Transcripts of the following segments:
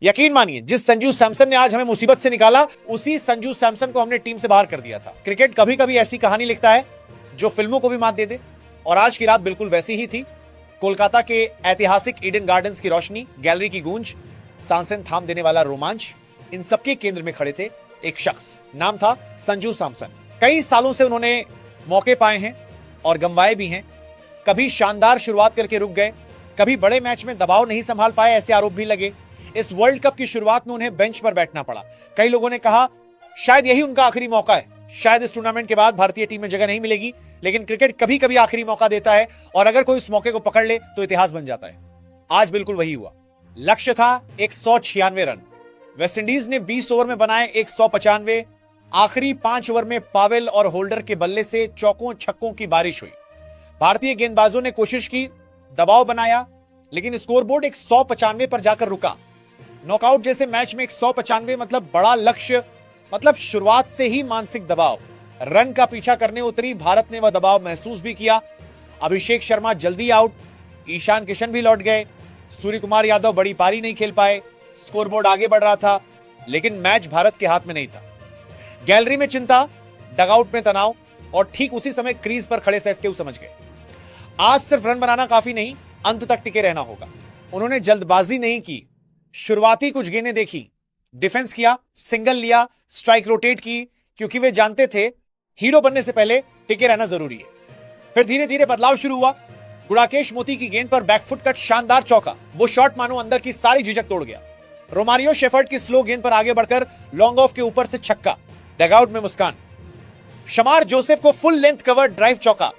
यकीन मानिए, जिस संजू सैमसन ने आज हमें मुसीबत से निकाला, उसी संजू सैमसन को हमने टीम से बाहर कर दिया था। क्रिकेट कभी कभी ऐसी कहानी लिखता है जो फिल्मों को भी मात दे दे, और आज की रात बिल्कुल वैसी ही थी। कोलकाता के ऐतिहासिक ईडन गार्डन्स की रोशनी, गैलरी की गूंज, सांसें थाम देने वाला रोमांच, इन सबके केंद्र में खड़े थे एक शख्स। नाम था संजू सैमसन। कई सालों से उन्होंने मौके पाए हैं और गंवाए भी हैं। कभी शानदार शुरुआत करके रुक गए, कभी बड़े मैच में दबाव नहीं संभाल पाए, ऐसे आरोप भी लगे। इस वर्ल्ड कप की शुरुआत में उन्हें बेंच पर बैठना पड़ा। कई लोगों ने कहा शायद यही उनका आखिरी मौका है, शायद इस टूर्नामेंट के बाद भारतीय टीम में जगह नहीं मिलेगी। लेकिन क्रिकेट कभी कभी आखिरी मौका देता है, और अगर कोई उस मौके को पकड़ ले तो इतिहास बन जाता है। आज बिल्कुल वही हुआ। लक्ष्य था 196 रन। वेस्टइंडीज ने 20 ओवर में बनाए 195। आखिरी 5 ओवर में पावेल और होल्डर के बल्ले से चौकों छक्कों की बारिश हुई। भारतीय गेंदबाजों ने कोशिश की, दबाव बनाया, लेकिन स्कोरबोर्ड 195 पर जाकर रुका। नॉकआउट जैसे मैच में 195 मतलब बड़ा लक्ष्य, मतलब शुरुआत से ही मानसिक दबाव। रन का पीछा करने उतरी भारत ने वह दबाव महसूस भी किया। अभिषेक शर्मा जल्दी आउट, ईशान किशन भी लौट गए, सूर्य कुमार यादव बड़ी पारी नहीं खेल पाए। स्कोरबोर्ड आगे बढ़ रहा था, लेकिन मैच भारत के हाथ में नहीं था। गैलरी में चिंता, डगआउट में तनाव, और ठीक उसी समय क्रीज पर खड़े एसकेऊ समझ गए आज सिर्फ रन बनाना काफी नहीं, अंत तक टिके रहना होगा। उन्होंने जल्दबाजी नहीं की, शुरुआती कुछ गेंदें देखी, डिफेंस किया, सिंगल लिया, स्ट्राइक रोटेट की, क्योंकि वे जानते थे हीरो बनने से पहले टिके रहना जरूरी है। फिर धीरे धीरे बदलाव शुरू हुआ। गुड़ाकेश मोती की गेंद पर बैकफुट कट शानदार चौका, वो शॉट मानो अंदर की सारी झिझक तोड़ गया। रोमारियो शेफर्ड की स्लो गेंद पर आगे बढ़कर लॉन्ग ऑफ के ऊपर से छक्का, डगआउट में मुस्कान। शमार जोसेफ को फुल लेंथ कवर ड्राइव चौका,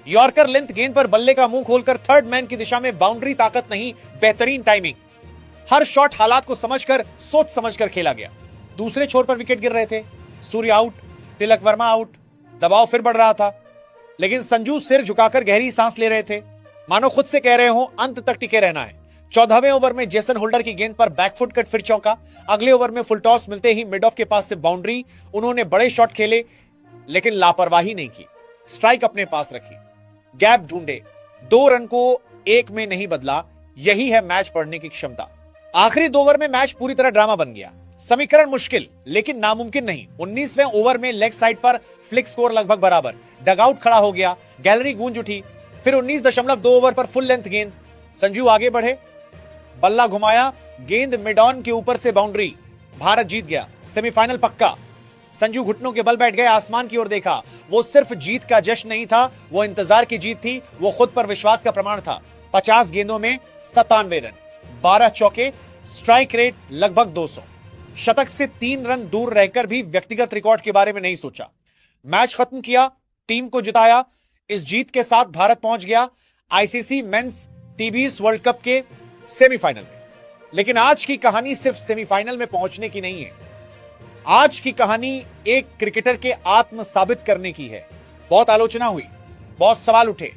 यॉर्कर लेंथ गेंद पर बल्ले का मुंह खोलकर थर्ड मैन की दिशा में बाउंड्री, ताकत नहीं, बेहतरीन टाइमिंग। हर शॉट हालात को समझकर, सोच समझकर खेला गया। दूसरे छोर पर विकेट गिर रहे थे, सूर्य आउट, तिलक वर्मा आउट, दबाव फिर बढ़ रहा था। लेकिन संजू सिर झुकाकर गहरी सांस ले रहे थे, मानो खुद से कह रहे हो अंत तक टिके रहना है। 14वें ओवर में जेसन होल्डर की गेंद पर बैकफुट कट फिर चौका। अगले ओवर में फुल टॉस मिलते ही मिड ऑफ के पास से बाउंड्री। उन्होंने बड़े शॉट खेले, लेकिन लापरवाही नहीं की, स्ट्राइक अपने पास रखी, गैप ढूंढे, 2 रन को 1 में नहीं बदला। यही है मैच पढ़ने की क्षमता। आखिरी 2 ओवर में मैच पूरी तरह ड्रामा बन गया। समीकरण मुश्किल लेकिन नामुमकिन नहीं। 19वें ओवर में लेग साइड पर फ्लिक स्कोर लगभग बराबर, डगआउट खड़ा हो गया, गैलरी गूंज उठी। फिर 19.2 ओवर पर फुल लेंथ गेंद, संजू आगे बढ़े, बल्ला घुमाया, गेंद मिड ऑन के ऊपर से बाउंड्री। भारत जीत गया, सेमीफाइनल पक्का। संजू घुटनों के बल बैठ गए, आसमान की ओर देखा। वो सिर्फ जीत का जश्न नहीं था, वो इंतजार की जीत थी, वो खुद पर विश्वास का प्रमाण था। 50 गेंदों में 97 रन, 12 चौके, स्ट्राइक रेट लगभग 200। शतक से 3 रन दूर रहकर भी व्यक्तिगत रिकॉर्ड के बारे में नहीं सोचा। मैच खत्म किया, टीम को जिताया। इस जीत के साथ भारत पहुंच गया आईसीसी मेंस टी20 वर्ल्ड कप के सेमीफाइनल में। लेकिन आज की कहानी सिर्फ सेमीफाइनल में पहुंचने की नहीं है। आज की कहानी एक क्रिकेटर के आत्म साबित करने की है। बहुत आलोचना हुई, बहुत सवाल उठे,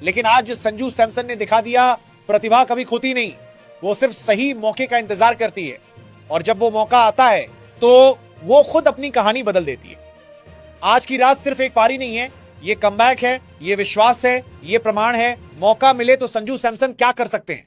लेकिन आज संजू सैमसन ने दिखा दिया प्रतिभा कभी खोती नहीं, वो सिर्फ सही मौके का इंतजार करती है, और जब वो मौका आता है तो वो खुद अपनी कहानी बदल देती है। आज की रात सिर्फ एक पारी नहीं है, ये कमबैक है, ये विश्वास है, ये प्रमाण है। मौका मिले तो संजू सैमसन क्या कर सकते हैं।